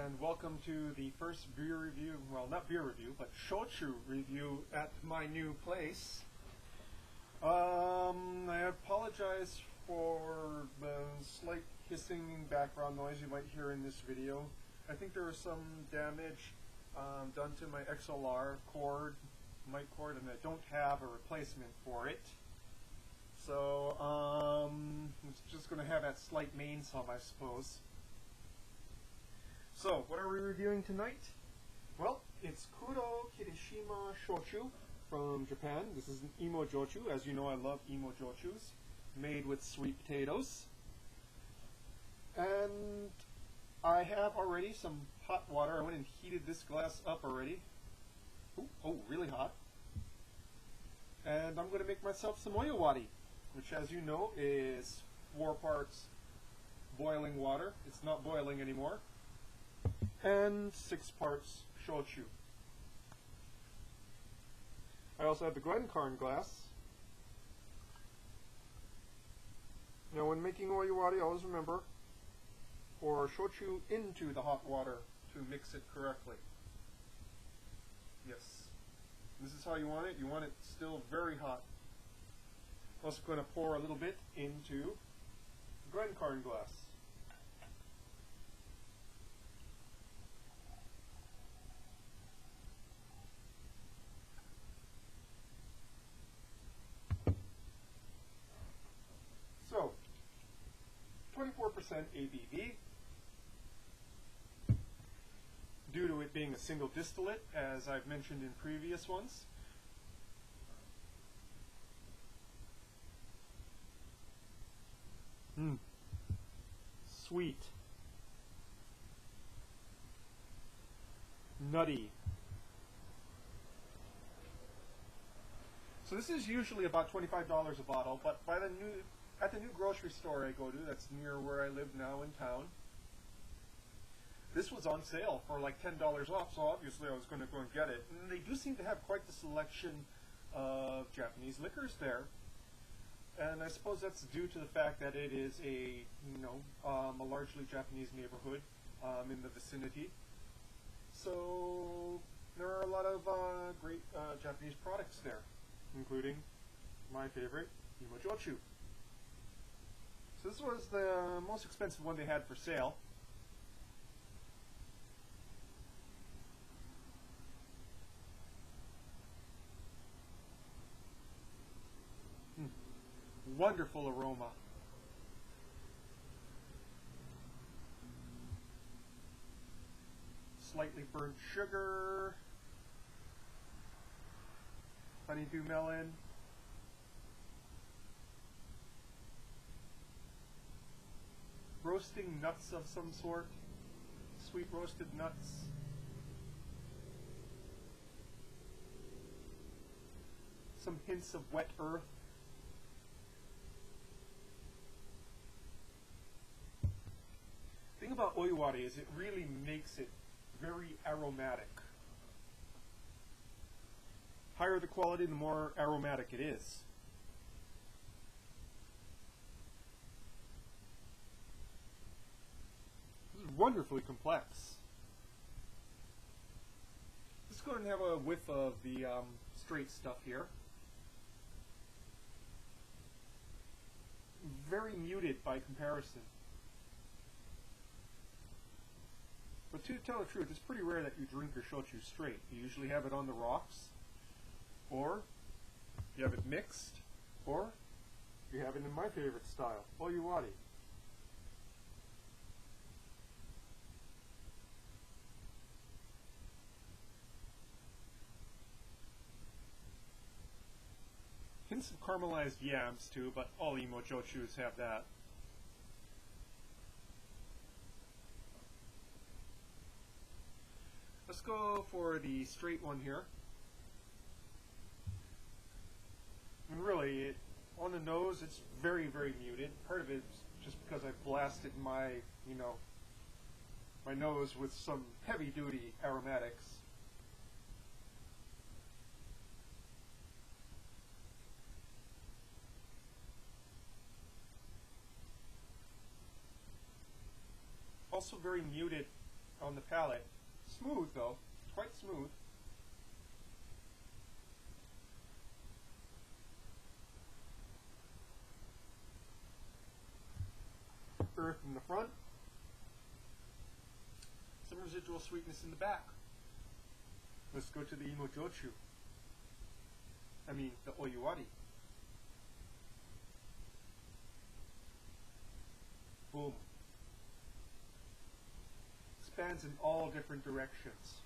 and welcome to the first beer review, well, not beer review, but shochu review at my new place. I apologize for the slight hissing background noise you might hear in this video. I think there was some damage done to my XLR cord, mic cord, and I don't have a replacement for it. So, I'm just going to have that slight mains hum, I suppose. So, what are we reviewing tonight? Well, it's Kuro Kirishima Shochu from Japan. This is an emo jochu. As you know, I love emo jochus, made with sweet potatoes. And I have already some hot water. I went and heated this glass up already. Ooh, oh, really hot. And I'm going to make myself some oyawari, which, as you know, is 4 parts boiling water. It's not boiling anymore. And 6 parts shochu. I also have the Glencairn glass. Now, when making oyawari, always remember, pour shochu into the hot water to mix it correctly. Yes. This is how you want it. You want it still very hot. I'm also going to pour a little bit into the Glencairn glass. So, 24% ABV. Due to it being a single distillate, as I've mentioned in previous ones. Sweet. Nutty. So this is usually about $25 a bottle, but at the new grocery store I go to, that's near where I live now in town, this was on sale for like $10 off, so obviously I was going to go and get it. And they do seem to have quite the selection of Japanese liquors there. And I suppose that's due to the fact that it is a largely Japanese neighborhood in the vicinity. So there are a lot of great Japanese products there, including my favorite, emo jochu. So this was the most expensive one they had for sale. Wonderful aroma. Slightly burnt sugar, honeydew melon, roasting nuts of some sort, sweet roasted nuts, some hints of wet earth. The thing about oyawari is it really makes it very aromatic. Higher the quality, the more aromatic it is. This is wonderfully complex. Let's go ahead and have a whiff of the straight stuff here. Very muted by comparison. But to tell the truth, it's pretty rare that you drink your shochu straight. You usually have it on the rocks, or you have it mixed, or you have it in my favorite style, oyawari. Hints of caramelized yams too, but all emo jochus have that. Let's go for the straight one here. And really, on the nose, it's very, very muted. Part of it is just because I blasted my, my nose with some heavy-duty aromatics. Also very muted on the palate. Smooth though, quite smooth. Earth in the front. Some residual sweetness in the back. Let's go to the Imojochu. I mean, the Oyuwari. Boom. Spans in all different directions.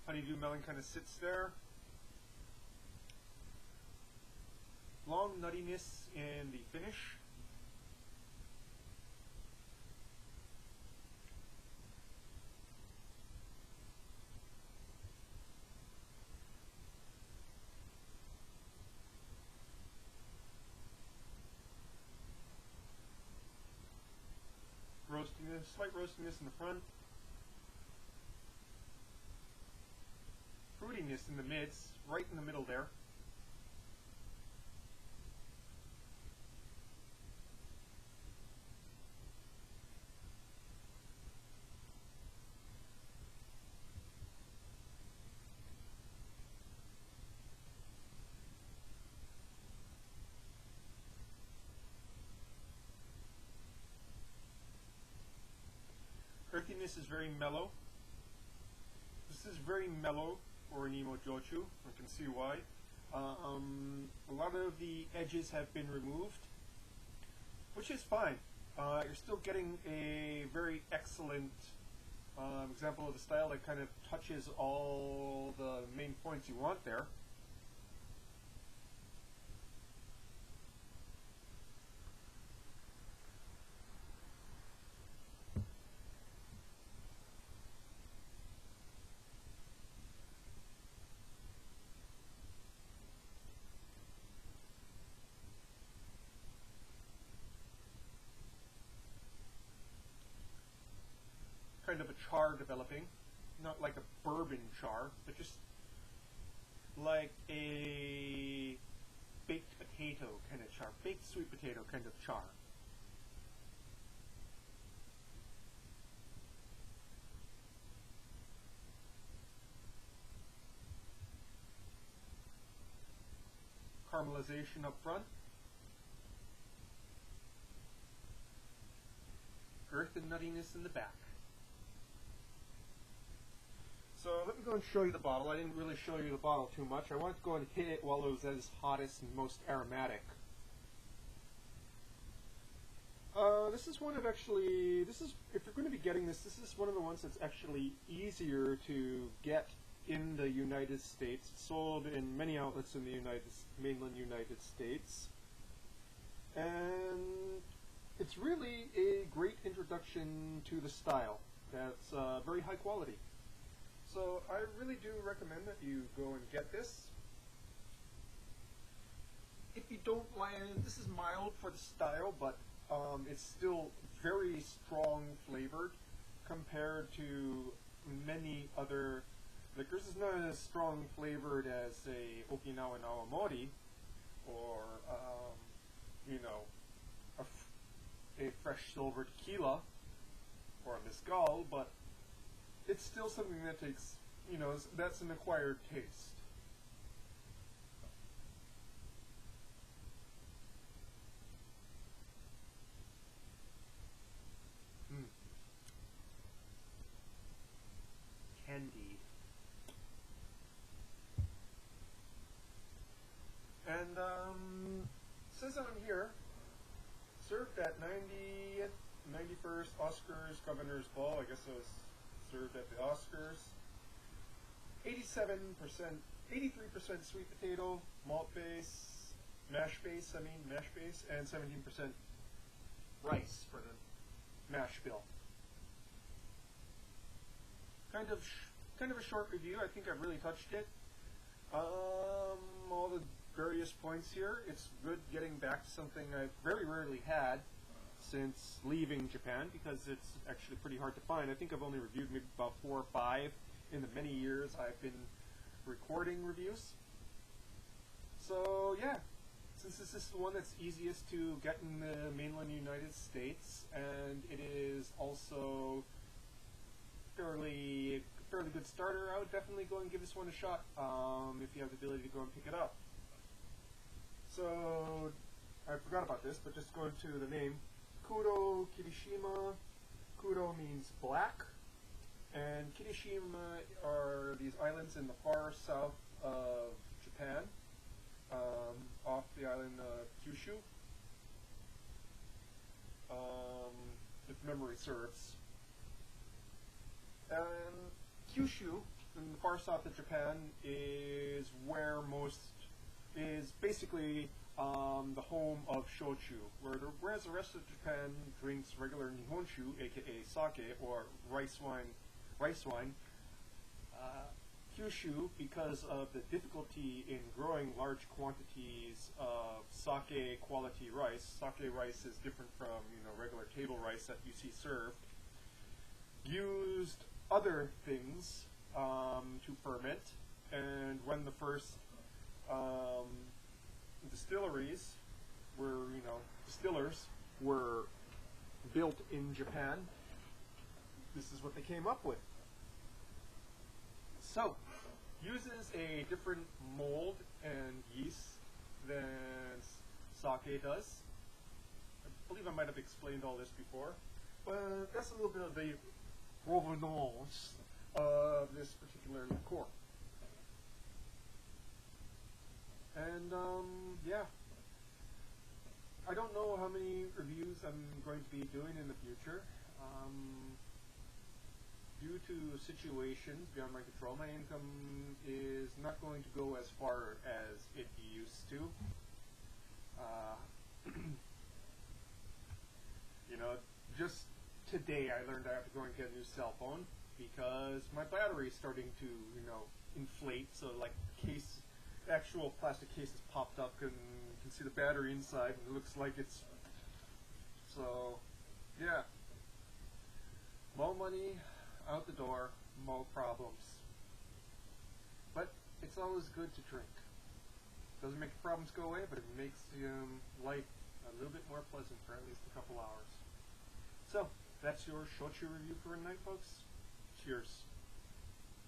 Honeydew melon kind of sits there. Long nuttiness in the finish. Roastiness, slight roastiness in the front. Fruitiness in the mids, right in the middle there. Earthiness is very mellow. This is very mellow for an Imojochu. I can see why. A lot of the edges have been removed, which is fine. You're still getting a very excellent example of the style that kind of touches all the main points you want there. Kind of a char developing, not like a bourbon char, but just like a baked potato kind of char, baked sweet potato kind of char. Caramelization up front. Earth and nuttiness in the back. So let me go and show you the bottle. I didn't really show you the bottle too much. I wanted to go and hit it while it was at its hottest and most aromatic. This is one of actually, if you're going to be getting this is one of the ones that's actually easier to get in the United States. It's sold in many outlets in the mainland United States. And it's really a great introduction to the style. That's very high quality. So I really do recommend that you go and get this. If you don't like, this is mild for the style, but it's still very strong flavored compared to many other liquors. It's not as strong flavored as, say, Okinawan Aomori or, you know, a fresh silver tequila or a mezcal, but it's still something that takes, you know, that's an acquired taste. Candy. And it says on here, served at 91st Oscars Governor's Ball. I guess it was served at the Oscars. 87%, 83% sweet potato, malt base, mash base, and 17% rice for the mash bill. Kind of a short review. I think I've really touched it. All the various points here. It's good getting back to something I've very rarely had since leaving Japan, because it's actually pretty hard to find. I think I've only reviewed maybe about 4 or 5 in the many years I've been recording reviews. So yeah, since this is the one that's easiest to get in the mainland United States, and it is also fairly good starter, I would definitely go and give this one a shot if you have the ability to go and pick it up. So I forgot about this, but just going to the name, Kuro Kirishima. Kuro means black, and Kirishima are these islands in the far south of Japan, off the island of Kyushu, if memory serves. And Kyushu, in the far south of Japan, is basically the home of Shochu, whereas the rest of Japan drinks regular Nihonshu, aka sake, or rice wine. Kyushu, because of the difficulty in growing large quantities of sake quality rice. Sake rice is different from regular table rice that you see served. Used other things to ferment, and when the first distillers were built in Japan, this is what they came up with. So, uses a different mold and yeast than sake does. I believe I might have explained all this before, but that's a little bit of the provenance of this particular liqueur. And yeah, I don't know how many reviews I'm going to be doing in the future. Due to situations beyond my control, my income is not going to go as far as it used to. Just today I learned I have to go and get a new cell phone because my battery is starting to, inflate. So like the actual plastic case has popped up, and you can see the battery inside, and it looks like it's. So, yeah. More money out the door, more problems. But it's always good to drink. Doesn't make the problems go away, but it makes life a little bit more pleasant for at least a couple hours. So, that's your shochu review for tonight, folks. Cheers.